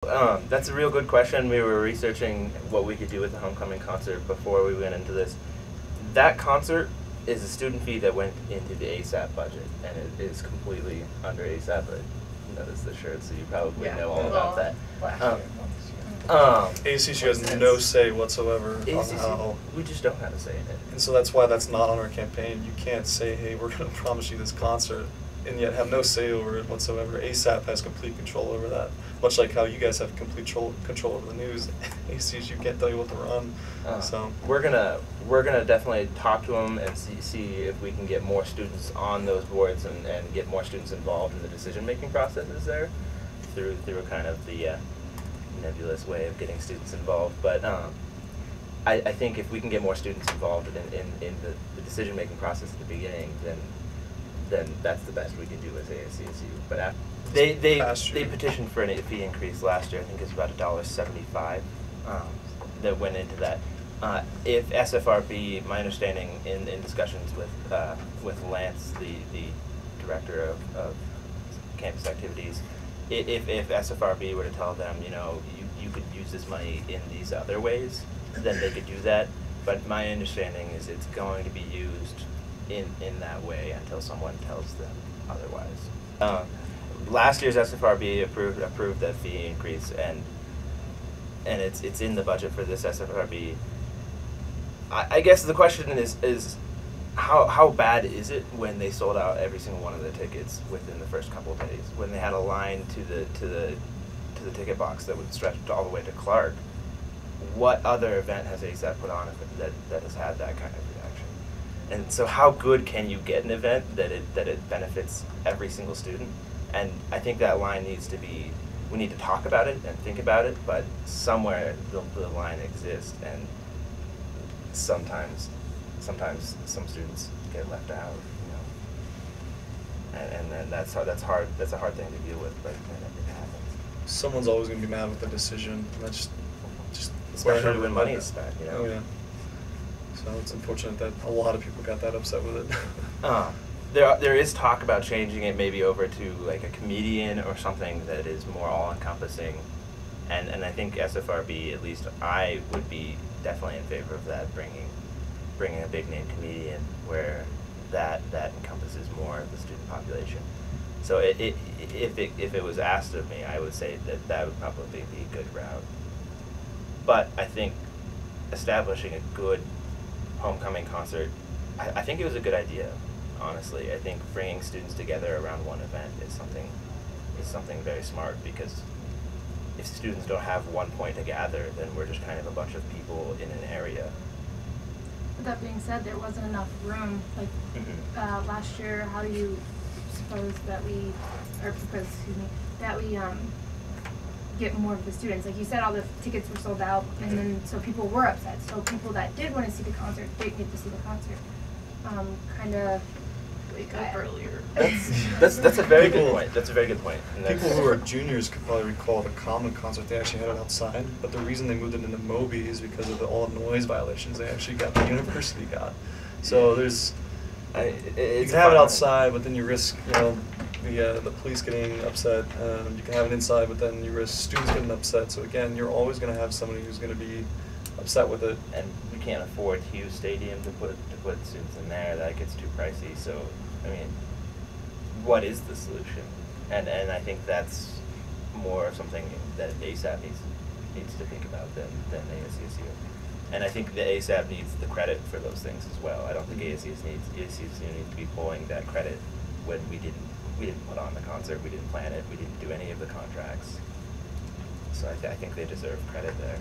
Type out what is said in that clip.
That's a real good question. We were researching what we could do with the homecoming concert before we went into this. That concert is a student fee that went into the ASAP budget, and it is completely under ASAP. I noticed the shirt, so you probably know all about that. ASCSU has no say whatsoever ASCSU, on how. we just don't have a say in it. And so that's why that's not on our campaign. You can't say, hey, we're going to promise you this concert, and yet have no say over it whatsoever. ASAP has complete control over that. Much like how you guys have complete control over the news, ASCSU can't tell you what to run. So we're gonna definitely talk to them and see if we can get more students on those boards and get more students involved in the decision-making processes there through kind of the nebulous way of getting students involved. But I think if we can get more students involved in the decision-making process at the beginning, then that's the best we can do as ASCSU. But they petitioned for a fee increase last year. I think it's about $1.75 that went into that. If SFRB, my understanding in discussions with Lance, the director of campus activities, if SFRB were to tell them, you could use this money in these other ways, then they could do that. But my understanding is it's going to be used in that way until someone tells them otherwise. Last year's SFRB approved that fee increase, and it's in the budget for this SFRB. I guess the question is how bad is it when they sold out every single one of the tickets within the first couple of days, when they had a line to the ticket box that would stretch all the way to Clark? What other event has ASAP put on that has had that kind of reaction? And so how good can you get an event that it benefits every single student? And I think that line needs to be, we need to talk about it and think about it, but somewhere the line exists, and sometimes some students get left out, and then that's a hard thing to deal with, but it happens. Someone's always going to be mad with the decision. That's just especially when money is spent, Oh yeah. So it's unfortunate that a lot of people got that upset with it. There is talk about changing it maybe over to like a comedian or something that is more all-encompassing, and I think SFRB, at least I would be definitely in favor of that, bringing a big-name comedian where that encompasses more of the student population. So if it was asked of me, I would say that would probably be a good route. But I think establishing a good homecoming concert, I think it was a good idea. Honestly, I think bringing students together around one event is something very smart, because if students don't have one point to gather, then we're just kind of a bunch of people in an area. With that being said, there wasn't enough room. Like last year, how do you suppose that we get more of the students? Like you said, all the tickets were sold out, and then so people were upset. So people that did want to see the concert didn't get to see the concert. Kind of wake up earlier. That's a very good point. That's a very good point. People who are juniors could probably recall the Common concert. They actually had it outside, but the reason they moved it into Moby is because of all the noise violations they actually got. The university got. So there's you can have it outside, but then you risk the police getting upset. You can have it inside, but then you risk students getting upset. So again, you're always going to have somebody who's going to be upset with it. And we can't afford Hughes Stadium to put students in there. That gets too pricey. So, I mean, what is the solution? And I think that's more of something that ASAP needs to think about than ASCSU. And I think the ASAP needs the credit for those things as well. I don't think ASCSU needs to be pulling that credit when we didn't put on the concert, we didn't plan it, we didn't do any of the contracts. So I think they deserve credit there.